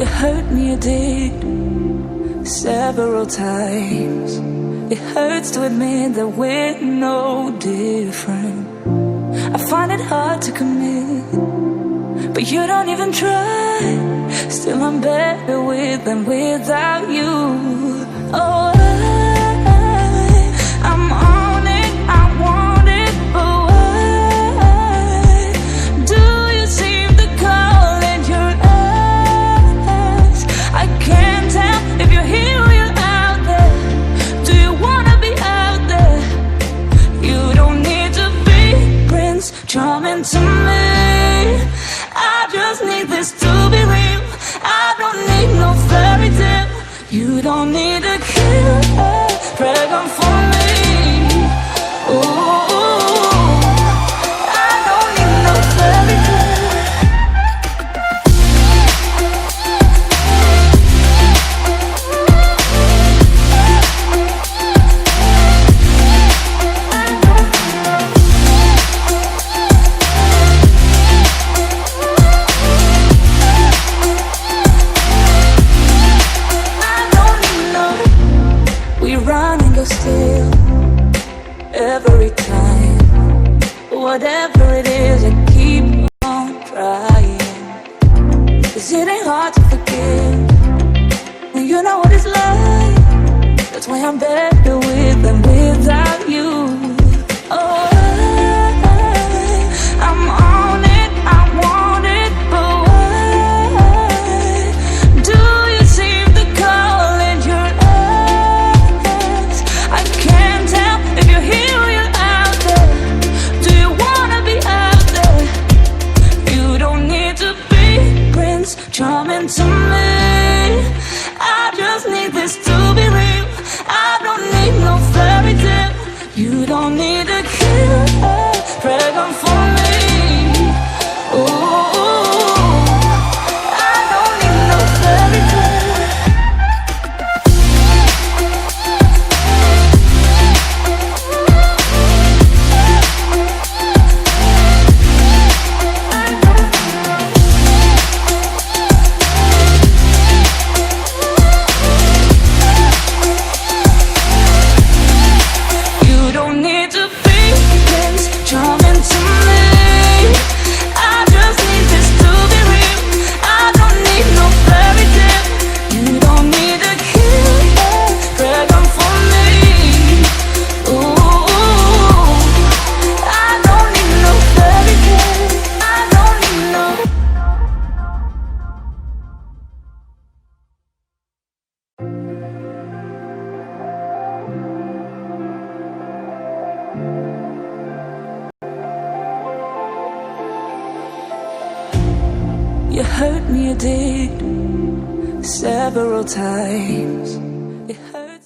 You hurt me, you did, several times. It hurts to admit that we're no different. I find it hard to commit, but you don't even try. Still I'm better with than without you. Oh, I'm on it, I want it, but why do you seem to call in your eyes? I can't tell if you're here or you're out there. Do you wanna be out there? You don't need to be Prince Charming to me. I just need this to be real. I don't need no fairy tale. You don't need a killer dragon for me. Ooh, I don't need no fairy tale. Still, every time, whatever it is, I keep on trying. 'Cause it ain't hard to forgive when you know what it's like. That's why I'm better with than without you. Oh, I'm on it, I want it, but why do you seem to call in your eyes? I can't tell if you're here or you're out there. Do you wanna be out there? You don't need to be Prince Charming to me. I just need this to be real. I don't need no fairy tale. You don't need a killer dragon for me. Ooh, I don't need no fairy tale. You don't need to be Prince Charming to me. I just need this to be real. I don't need no fairy tale. You don't need a killer dragon for me. Ooh, I don't need no fairy tale. I don't need no. You hurt me, you did, several times.